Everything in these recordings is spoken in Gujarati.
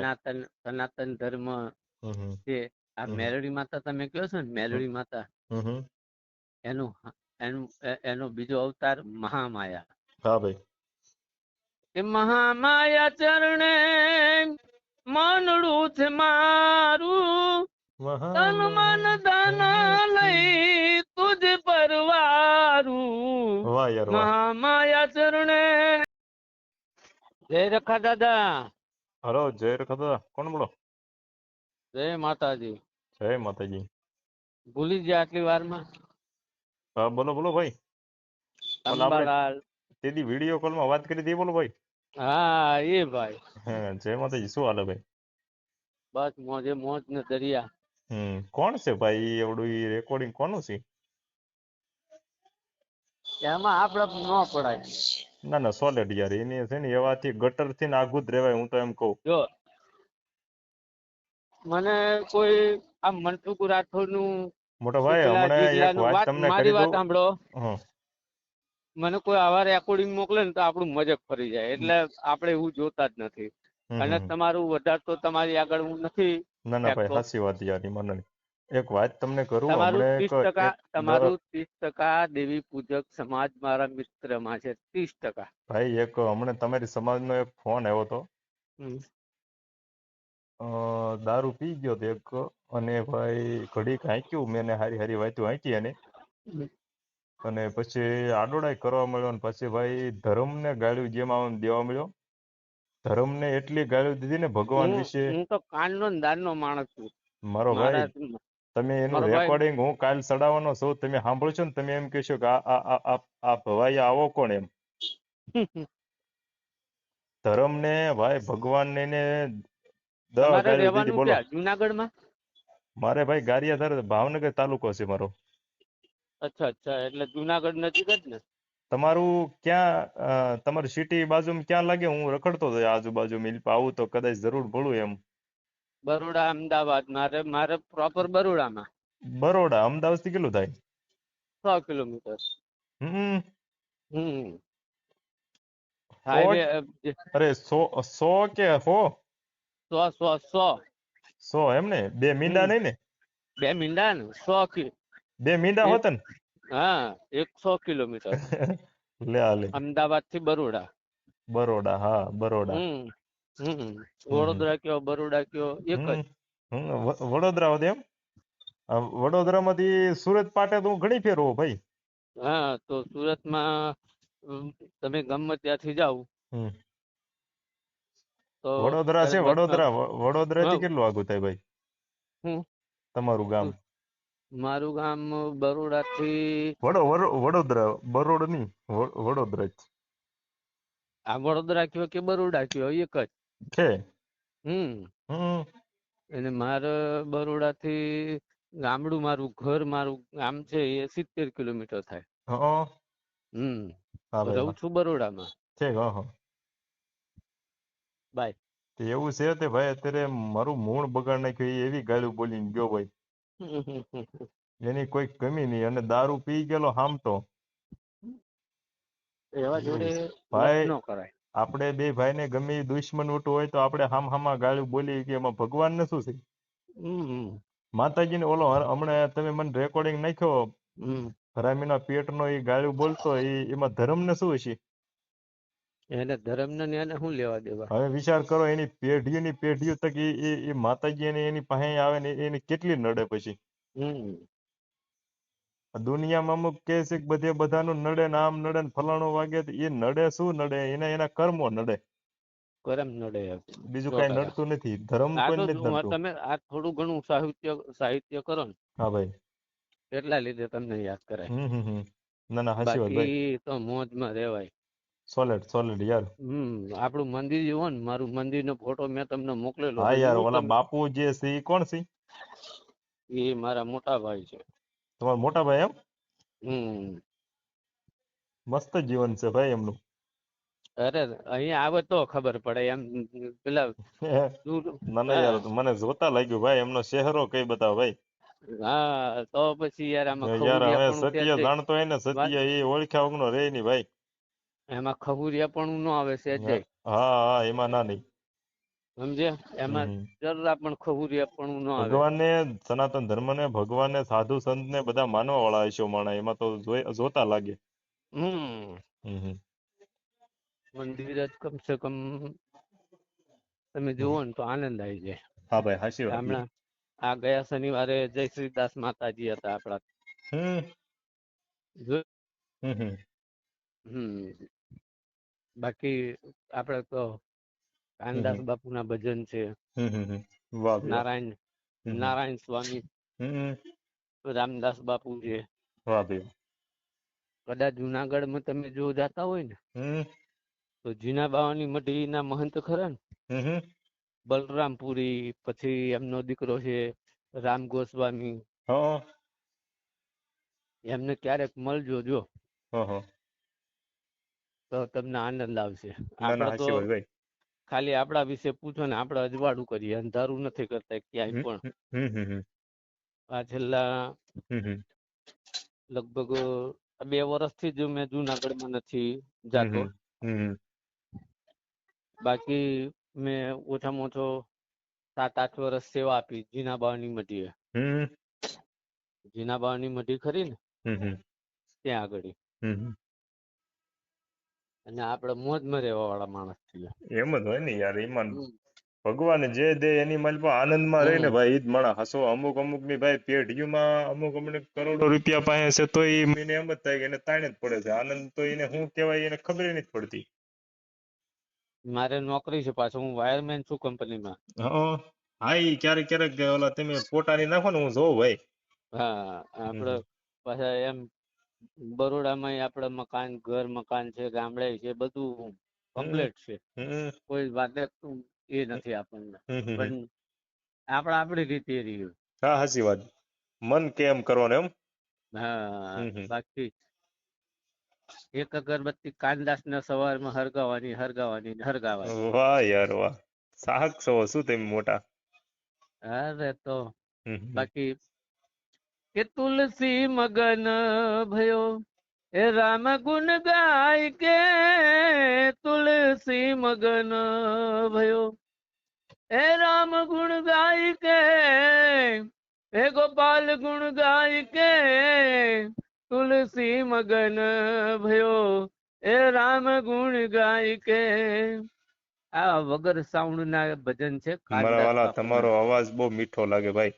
ભાઈ સનાતન ધર્મ હમ છે. આ હમ મેલડી માતા તમે કહો છો ને, મેલડી માતા, હમ એનું એનો બીજો અવતાર મહામાયા. હા ભાઈ કે મહામાયા ચરણે મનડું છે મારું, તન મન ધન લઈ તુજ પરવારું. વાહ યાર વાહ. મહામાયા ચરણે. જય રખા દાદા. હલો જય રખા. કોણ બોલો? જય માતાજી. જય માતાજી. ભૂલી ગયા આટલી વારમાં? હા બોલો બોલો ભાઈ. ઓલા આપણે અંબાલાલ. તેદી વિડીયો કોલમાં વાત કરી હતી, બોલો ભાઈ. હા એ ભાઈ. હા જય માતાજી. શું હાલે ભાઈ? બસ મોજે મોજ ને દરિયા. કોણ છે ભાઈ એવડું રેકોર્ડિંગ કોનું છે? એમાં આપડે ન પડાય. ના ના સોલેડ યાર, એની છે ને એવાથી ગટર થી ને આઘું જ રહેવાય, હું તો એમ કહું. જો મને કોઈ આ મનસુખ રાઠોડ નું મોટા કે ભાઈ પેલા હમણાં એક જીગલાનું વાત તમને મારી કરી વાત દઉં. સાંભળો. હમ મને કોઈ આવા રેકોર્ડિંગ મોકલે ને તો આપણું મજક ફરી જાય, એટલે આપણે એવું જોતા જ નથી. અને હમ તમારું વધારે તો તમારી આગળ હું નથી ના ના ભાઈ ફેંકતો. સાચી વાત યાર. મને એક વાત તમને કરું તમારું હમણાં 30%, એક તમારું 30% દેવી પૂજક સમાજ મારા મિત્રમાં છે. 30%. ભાઈ એક હમણાં તમારી સમાજનો એક ફોન આવ્યો હતો. દારૂ પી ગયો તો એક, અને ભાઈ ઘડીક હાંક્યું મેં, હારી હારી વાતું હાંકી એને, અને પછી આડોડાઈ કરવા મળ્યો, ને પછી ભાઈ ધર્મને ગાળ્યું, જેમ આમ દેવા મળ્યો. ધર્મને એટલી ગાળ્યું દીધી ને ભગવાન વિશે. હું તો કાનનો દાનનો માણસ છું. મારો ભાઈ મારા તમે એનું મારો ભાઈ. રેકોર્ડિંગ હું કાલ ચડાવવાનો છું, તમે સાંભળશો ને તમે એમ કહેશો કે આ ભવાઈ આવો કોણ એમ. ધર્મને ભાઈ ભગવાનને એને તમારે ગાળ્યું દીધી, રહેવાનું બોલો. ક્યાં? જુનાગઢમાં? મારે ભાઈ ગારિયાધાર ભાવનગર તાલુકો છે મારો. અચ્છા અચ્છા, એટલે જુનાગઢ નજીક જ ને. તમારું ક્યાં, તમારી સિટી બાજુમાં ક્યાં લાગે? હું રખડતો હતો આજુબાજુ, મિલપા આવું તો કદાચ જરૂર ભળું એમ. બરોડા, અમદાવાદ. મારે પ્રોપર બરોડામાં. બરોડા અમદાવાદ થી કેટલું થાય? 100 કિલોમીટર. હમ હાઈવે. અરે 100 કે 100? 100 એમ ને? બે મીંડા નહીં ને? બે મીંડા ને 100 બે મીંડા હોત ને? હા, 100 કિલોમીટર. લે હાલે. અમદાવાદ થી બરોડા. બરોડા, હા બરોડા. વડોદરા કયો બરોડા કયો એક જ. વડોદરા હોત એમ? વડોદરામાંથી સુરત પાટે તો હું ઘણી ફેર હોઉં ભાઈ. હા, તો સુરતમાં તમે ગમે ત્યાંથી જાવ તો વડોદરા છે, વડોદરા થી હા. કેટલું આગું થાય ભાઈ તમારું ગામ? મારું ગામ બરોડા થી વડોદરા, બરોડ નહીં, વડોદરા જ. આ વડોદરા કયો કે બરોડા કયો એક જ છે. અને મારે બરોડા થી ગામડું, મારું ઘર, મારું ગામ છે એ 70 કિલોમીટર થાય. હા રહું છું બરોડામાં. છે. બાય. એવું છે તે ભાઈ, અત્યારે મારું મૂળ બગાડ નાખ્યું, એવી ગાળું બોલીને ગયો ભાઈ. એની કોઈ કમી નહીં, અને દારૂ પી ગયેલો હામટો. એવા જોડે વાત ભાઈ ન કરાય. આપણે બે ભાઈને ગમે એ દુશ્મન ઉઠવું હોય તો આપણે હામા ગાળું બોલી કે એમાં ભગવાન ને શું છે? માતાજીને ઓલો હમણાં તમે મને રેકોર્ડિંગ નાખ્યો, હરામીના પેટનો એ ગાળું બોલતો, એમાં ધર્મ ને શું છે? એને ધર્મ ને એને શું લેવા દેવા? હવે વિચાર કરો, એની પેઢીઓ તક એ માતાજી એની પાસે આવે ને એની કેટલી નડે પછી. દુનિયામાં અમુક કહે છે કે બધે બધાનું નડે ને આમ નડે ને ફલાણું વાગે, એ નડે શું નડે? એના કર્મો નડે. કરમ નડે. બીજું કઈ નડતું નથી. ધર્મ આ તો કોઈને નથી નડતું. તમે આ થોડું ઘણું સાહિત્ય કરો ને, હા ભાઈ, એટલા લીધે તમને યાદ કરાય. ના ના હાચી વાત ભાઈ. બાકી તો મોજમાં રહેવાય. સોલિડ યાર. આપણું મંદિર જુઓ ને, મારું મંદિર નો ફોટો મેં તમને મોકલેલો હા તો યાર, જુઓ ઓલા તમે. બાપુ જે છે એ કોણ છે? એ મારા મોટા ભાઈ છે. તમારા મોટા ભાઈ એમ? મસ્ત જીવન છે ભાઈ એમનું. અરે અહીંયા આવે તો ખબર પડે એમ. પેલા ના યાર, મને જોતા લાગ્યું ભાઈ, એમનો ચહેરો કઈ બતાવો ભાઈ. હા, તો પછી યાર આમાં યાર હવે ખબુરિયા પણ સત્ય જાણતો હોય ને, સત્ય એ ઓળખ્યા વગરનો રે નહીં ભાઈ. એમાં ખબુરિયા પણ ન આવે છે. હા એમાં ના નહીં. સમજ્યા? એમાં હમ જરા પણ ખબુરિયાપણું ન આવે. ભગવાનને સનાતન ધર્મને ભગવાનને સાધુ સંતને બધા માનવા વાળા હશો માણા એમાં તો જોતા લાગે. હમ હમ મંદિર જ કમસે કમ તમે હમ. જુઓ ને તો આનંદ આવી જાય. હા ભાઈ હાચી વાત. હમણાં આ ગયા શનિવારે જય શ્રીદાસ માતાજી હતા આપડા. હમ જો- હમ બાકી આપડે તો કાનદાસ હમ બાપુના ભજન છે, વાહ ભાઈ વાહ. નારાયણ હમ નારાયણ સ્વામી, હમ રામદાસ બાપુ છે. વાહ ભાઈ. કદાચ જુનાગઢમાં તમે જો જાતા હોય ને હમ તો જીના બાવાની મઢીના મહંત ખરા ને હમ બલરામપુરી, પછી એમનો દીકરો છે રામ ગોસ્વામી, હા એમને ક્યારેક મળજો જો હા તો તમને આનંદ આવશે. ના ના આપડે તો હાચી વાત ભાઈ. ખાલી આપણા વિશે પૂછો ને આપણે અજવાળું કરીએ, અંધારું નથી કરતા ક્યાંય હમ પણ. હમ આ છેલ્લા હમ લગભગ 2 વર્ષથી જ મેં જુનાગઢમાં નથી જાતો. હમ હમ બાકી મેં ઓછામાં ઓછો 7-8 વર્ષ સેવા આપી જીનાબાની મઢીએ. હમ જીનાબાની મઢી ખરી ને હમ ત્યાં આગળ. હમ અને આપણે મોજમાં રહેવા વાળા માણસ છીએ. એમ જ હોય ને યાર. એમાં ભગવાન જે દે એની માલમાં આનંદમાં રહે ને હમ ભાઈ ઈ જ માણસ હસો. અમુક ની ભાઈ પેઢીઓમાં અમુક કરોડો રૂપિયા પાસે છે તો એને એમ જ થાય કે એને તાણ જ પડે છે. આનંદ તો એને શું કહેવાય એને ખબર નથી પડતી. મારે નોકરી છે, પાછો હું વાયરમેન છું કંપનીમાં. હા ઈ ક્યારેક ઓલા તમે પોતાની નાખો ને હું જોઉં ભાઈ. હા આપડે હમ પાછા એમ બરોડામાં આપડે ઘર મકાન છે, ગામડે છે, બધું હમ કમ્પ્લેટ છે. હમ કોઈ વાત એ નથી આપણને, હમ પણ આપણી રીતે રહ્યું. હા હાચી વાત. મન કેમ કરવાનું એમ. હા હમ બાકી એક અગરબત્તી કાનદાસના સવારમાં હરગાવાની ને હરગાવાની. વાહ યાર વાહ. સાહક છો શું તમે મોટા. અરે તો હમ બાકી કે તુલસી મગન ભયો એ રામ ગુણ ગાય કે, તુલસી મગન ભયો એ રામ ગુણ ગાય કે, હે ગોપાલ ગુણ ગાય કે, તુલસી મગન ભયો એ રામ ગુણ ગાય કે. આ વગર સાઉન્ડ ના ભજન છે મારા કાનદાસ વાલા બાપુના. તમારો અવાજ બહુ મીઠો લાગે ભાઈ.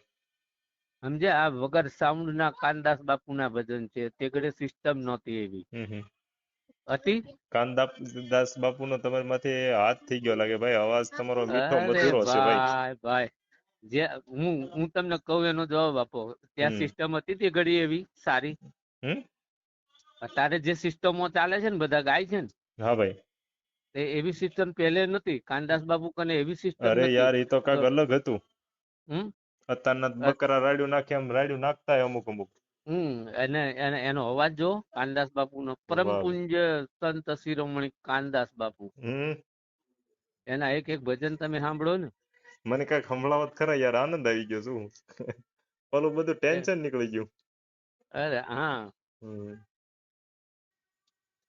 સમજ્યા? આ વગર સાઉન્ડ ના કાનદાસ બાપુના ભજન છે. તે ઘડે સિસ્ટમ નહોતી એવી હતી. દાસ બાપુ નો તમારી માથે હાથ થઈ ગયો લાગે ભાઈ. અવાજ તમારો મીઠો અરે મધુરો છે ભાઈ. ભાઈ જે હું તમને કહું એનો જવાબ આપો. ત્યાં હમ સિસ્ટમ હતી તે ઘડી એવી સારી. હમ અત્યારે જે સિસ્ટમો ચાલે છે ને બધા ગાય છે ને હા ભાઈ. એવી સિસ્ટમ પહેલે નથી. કાનદાસ બાપુ કને એવી સિસ્ટમ અરે નથી. યાર એ તો કાંઈક અલગ હતું. હમ અત્યારના બકરા રાડ્યું નાખે એમ રાડ્યું નાખતા અમુક. એનો અવાજ જો કાનદાસ બાપુ નો પરમ વાહ પૂજ્ય સંત શિરોમણી કાનદાસ બાપુ. હમ એના એક ભજન તમે સાંભળો ને. મને કઈક સંભળાવત ખરા યાર. આનંદ આવી ગયો શું. ઓલું બધું ટેન્શન નીકળી ગયું. અરે હા. હમ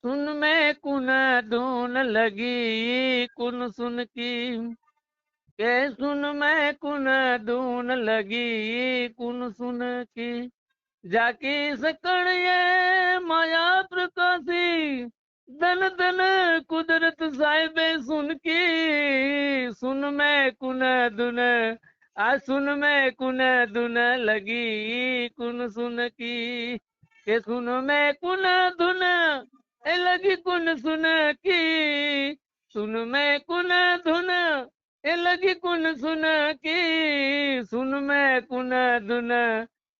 सुन में कुन धून लगी कुन सुन की, के सुन में कुन धून लगी कुन सुन की, जाकी सकण ये माया प्रकाशी, धन धन कुदरत साहिबे सुन की, सुन में कुन धुन आ सुन में कुन धुन लगी कुन सुन की, के सुन में कुन धुन ए लगी कुन सुन की, सुन में कुन धुन ए लगी कुन सुन की, सुन में कुन धुन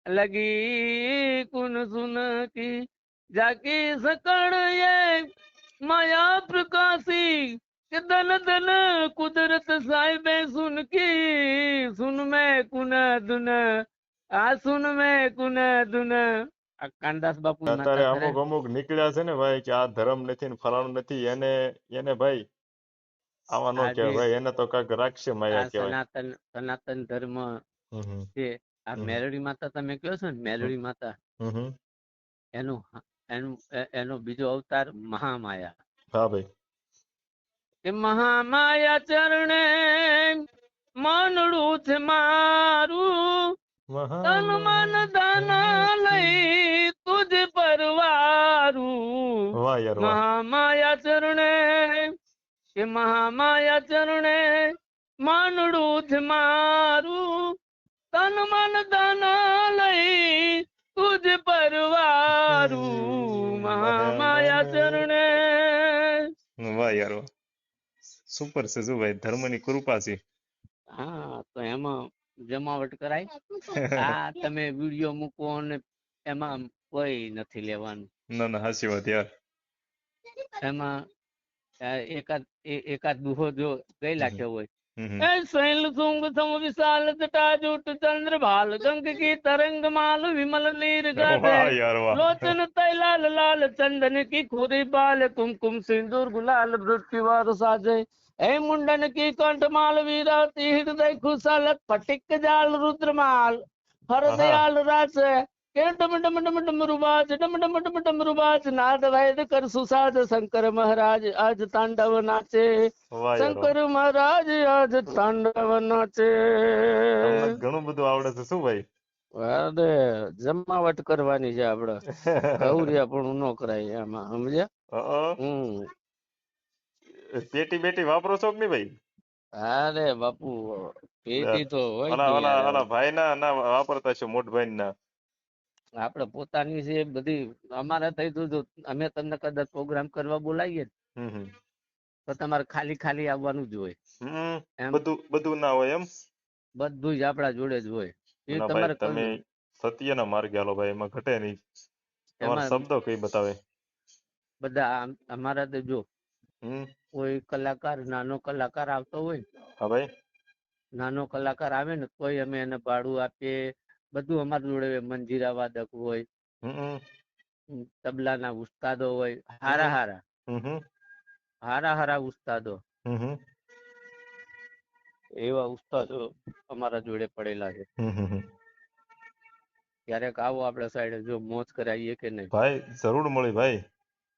लगी कुन सुन की, जाकी सकण ये माया प्रकाशी, के धन धन कुदरत साहिबे सुन की, सुन में कुन धुन आ सुन में कुन धुन. આ કાનદાસ બાપુ અત્યારે માતા ખરે. અમુક નીકળ્યા છે ને ભાઈ કે આ ધર્મ નથી ને ફલાણું નથી. એને ભાઈ આવા ન આ જે કહેવાય ભાઈ. એને તો કાંઈક રાખશે આ માયા કહેવાય. સનાતન ધર્મ હમ છે. આ હમ મેલડી માતા તમે કહો છો ને, હમ મેલડી માતા હમ એનું એનો બીજો અવતાર મહામાયા. હા ભાઈ. કે મહામાયા ચરણે માનડું છે મારું, તન મન ધન લઈ તુજ પરવારું. વાહ યાર વાહ. મહામાયા ચરણે કે મહામાયા ચરણે માનડું છે મારું, તન મન ધન લઈ તુજ પરવારું. મહામાયા ચરણે. વાહ યાર વાહ. સુપર છે શું ભાઈ, ધર્મની કૃપા છે. હા તો એમાં જમાવટ કરાય. આ તમે વિડીયો મૂકો અને એમાં કોઈ નથી લેવાનું. ના ના હાચી વાત યાર. એમાં એકાદ દુહો જો ગઈ લાખ્યો હોય. હમ. એ શૈલ શુંગ સમ વિશાલ જટાજૂટ ચંદ્ર ભાલ ગંગ કી તરંગ માલ વિમલ નીર ગાધે, વાહ યાર વાહ. लोचन तैलाल लाल चंदन की खुरी बाल कुमकुम सिंदूर गुलाल मृत्युवार साजे, हे मुंडन की कंठमाल वीराती हृदय खुशालत फटिक जाल रुद्रमाल हर दयाल रास के डम डम डम डमरुबाज डम डम डम डमरुबाज नाद वैद कर सुसाद शंकर महाराज आज तांडव नाचे, વાહ યાર વાહ. શંકર મહારાજ આજ તાંડવ નાચે. તમને ઘણું બધું આવડે છે શું ભાઈ? અરે જમાવટ કરવાની છે આપડે, ગૌરિયા પણ ન કરાય એમાં, સમજ્યા? પેટી બેટી વાપરો છો કે નહીં ભાઈ? અરે બાપુ પેટી તો હોય જ ઓલા ને ઓલા યાર. ઓલા ભાઈ ના વાપરતા છો, મોટભાઈ ના? આપડે પોતાની છે બધી. અમારે થઈ તો અમે તમને કદાચ પ્રોગ્રામ કરવા બોલાવીએ હમ. તો તમારે ખાલી ખાલી આવવાનું જ હોય. એમ બધું ના હોય એમ? બધું જ આપડા જોડે જ હોય. એ ના ભાઈ, તમારે તમે સત્યના માર્ગે હાલો ભાઈ, એમાં ઘટે નહીં. તમારા એમાં શબ્દો કઈ બતાવે. બધા અમારા તો જો કોઈ કલાકાર નાનો કલાકાર આવતો હોય, હા ભાઈ, નાનો કલાકાર આવે ને તોય અમે એને ભાડું આપીએ. બધું અમારી જોડે. મંજીરા વાદક હોય, તબલાના ઉસ્તાદો હોય, હારા ઉસ્તાદો, એવા ઉસ્તાદો અમારા જોડે પડેલા છે. ક્યારેક આવો આપડા સાઈડે, જો મોજ કરાવીએ કે નહીં. ભાઈ જરૂર મળી ભાઈ.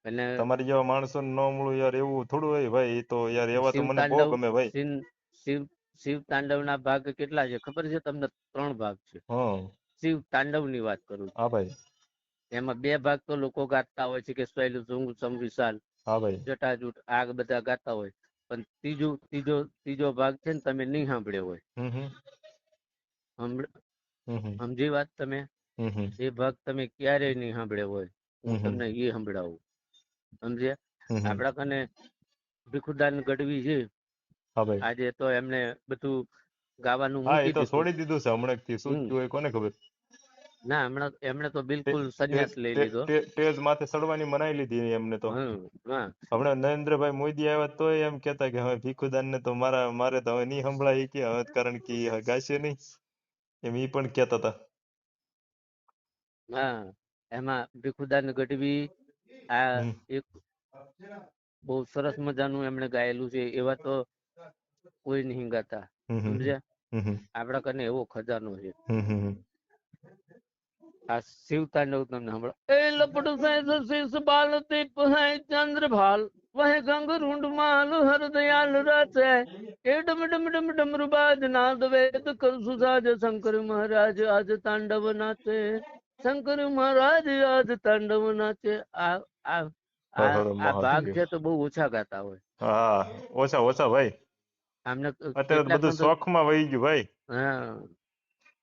અને તમારી જેવા માણસો ન મળું યાર, એવું થોડું હોય ભાઈ. એ તો યાર એવા તો મને બહુ ગમે ભાઈ. શિવ તાંડવ ના ભાગ કેટલા છે ખબર છે તમને? 3 ભાગ છે. શિવ તાંડવ ની વાત કરું. હા ભાઈ. એમાં 2 ભાગ તો લોકો ગાતા હોય છે, કે શૈલ શુંગ સમ વિશાલ, હા ભાઈ, જટાજૂટ, આ બધા ગાતા હોય. પણ ત્રીજો ભાગ છે ને, તમે નહીં સાંભળ્યો હોય. સમજી વાત તમે? એ ભાગ તમે ક્યારેય નહીં સાંભળ્યો હોય. હું તમને એ સંભળાવું, સમજ્યા? આપડા કને ભીખુદાન ગઢવી છે. આજે તો એમને બધું ગાવાનું મૂકી દીધું. છોડી દીધું છે હમણાં થી. શું થયું કોને ખબર? ના, એમણે તો બિલકુલ સંન્યાસ લઈ લીધો. સ્ટેજ માથે ચડવાની મનાઈ લીધી એમને તો. હમણાં નરેન્દ્રભાઈ મોદી આવ્યા તો એમ કેતા કે હવે ભીખુદાન ને તો મારે તો હવે નહીં સંભળાય કે હવે, કારણ કે ગાશે નહીં એમ ઈ પણ કેતા હતા. હા, એમાં ભીખુદાન ગઢવી આ એક બહુ સરસ મજાનું એમણે ગાયેલું છે. એવા તો કોઈ નહીં ગાતા, સમજ્યા? આપડા કને એવો ખજાનો છે. આ શિવ તાંડવ તમને સાંભળો. એ લપટ શીશ બાલ દીપ હૈ ચંદ્ર ભાલ, વહ ગંગ રૂંડ માલ હર દયાલ રાચે, એ ડમ ડમ ડમ ડમરુબાજ નાદ વેદ કર સુસાજ, શંકર મહારાજ આજ તાંડવ નાચે, શંકર મહારાજ આજ તાંડવ નાચે. આ ભાગ છે તો બહુ ઓછા ગાતા હોય. હા, ઓછા ભાઈ. આમને અત્યારે બધું શોખમાં વહી ગયું ભાઈ.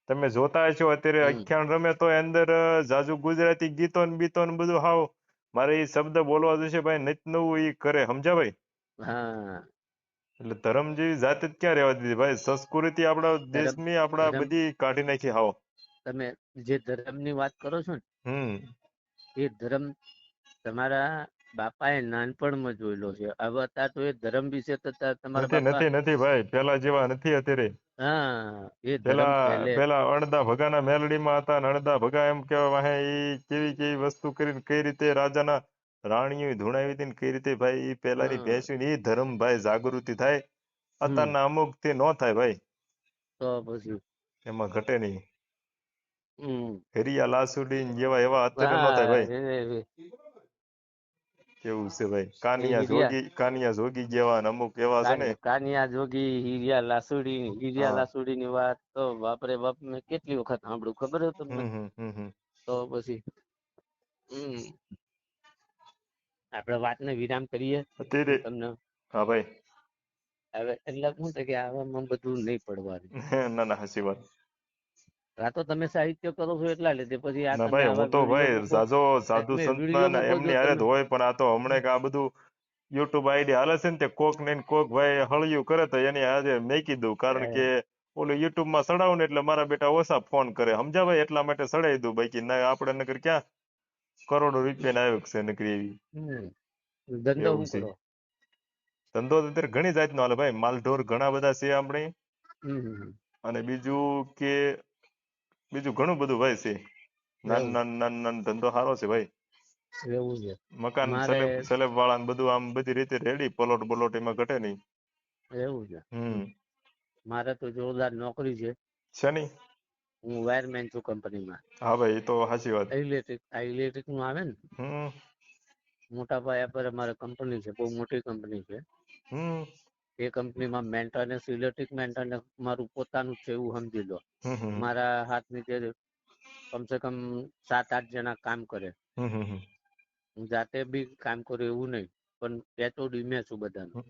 તમે જોતા હશો અત્યારે અખ્યાન રમે તો અંદર જાજુ ગુજરાતી ગીતો ને બીતો ને બધું હાવ મારે એ શબ્દ બોલવા જશે ભાઈ, નિત નવું ઈ કરે, સમજ્યા ભાઈ? એટલે ધર્મ જેવી જાત જ ક્યાં રહેવા દીધી ભાઈ? સંસ્કૃતિ આપણા દેશની આપણા બધી કાઢી નાખી હાવ. તમે જે ધર્મ ની વાત કરો છો ને, એ ધર્મ તમારા બાપાએ નાનપણમાં જોયેલો છે. હવે અત્યારે તો એ ધર્મ વિશે તો તમારા બાપા નથી ભાઈ, પેલા જેવા નથી અત્યારે. એ ધર્મ પેલા અણદા ભગાના મેલડીમાં હતા ને અણદા ભગા એમ કેવા વાહે ઈ કેવી વસ્તુ કરીને કઈ રીતે રાજાના રાણીઓ ધૂણાવી હતી ને કઈ રીતે ભાઈ ઈ પેલાની ભેંસી ઈ ધર્મ ભાઈ જાગૃતિ થાય. અત્યારના અમુક થી નો થાય ભાઈ. તો પછી એમાં ઘટે નહીં. હેરિયા લાસુડી જેવા એવા અત્યારે નો થાય ભાઈ. એવું છે ભાઈ. એ હીરિયા કાનિયા જોગી જેવા ને અમુક એવા છે ને. કાનિયા જોગી, હીરિયા હા. લાસુડી ની વાત તો બાપરે બાપ મેં કેટલી વખત સાંભળ્યું ખબર છે તમને. તો પછી આપણે વાતને વિરામ કરીએ. અત્યારે હું તમને હા ભાઈ. હવે એટલે શું છે કે આવામાં બધું નહીં પડવાનું. ના ના હાચી વાત. આ તો તમે સાહિત્ય કરો છો એટલા લીધે, પછી આ ના તમે ભાઈ આવા હું તો વિડીયો ભાઈ મૂકો, સાધુ તમે સંતના વિડીયો ને મૂકો જો એમની હારે તમે. જ હોય, પણ આ તો હમણાં આ બધું યુટ્યુબ આઈડી હાલે છે ને તે કોક ને કોક ભાઈ હળિયું કરે તો એની હારે મેં કીધું, કારણ કે ઓલું યુટ્યુબ માં સડાવું ને એટલે મારા બેટા ઓછા ફોન કરે, સમજા ભાઈ, એટલા માટે સડાઈ દઉં. બાકી ના આપણે નકર ક્યાં કરોડો રૂપિયા ના આવ્યો છે નકરી એવી. ધંધો એવું શું છે કરો? ધંધો તો અત્યારે ઘણી જાતનો હાલે ભાઈ. માલઢોર ઘણા બધા છે આપણે. અને બીજું ઘણું બધું ભાઈ છે. નાન ધંધો સારો છે ભાઈ. એવું છે. મકાન મારે સલેબ વાળા ને બધું આમ બધી રીતે રેડી, પલોટ એમાં ઘટે નહીં. એવું છે. મારે તો જોરદાર નોકરી છે. શેની? હું વાયરમેન છું કંપનીમાં. હા ભાઈ, એ તો સાચી વાત. ઇલેક્ટ્રિક નું આવે ને, મોટા પાયા પર અમારે કંપની છે, બહુ મોટી કંપની છે. એ કંપનીમાં મેન્ટેનન્સ, ઇલેક્ટ્રિક મેન્ટેનન્સ મારું પોતાનું છે એવું સમજી લો. મારા હાથ નીચે કમસે કમ 7-8 જણા કામ કરે. હું જાતે બી કામ કરું એવું નહીં, પણ HOD મેં છું બધાનું.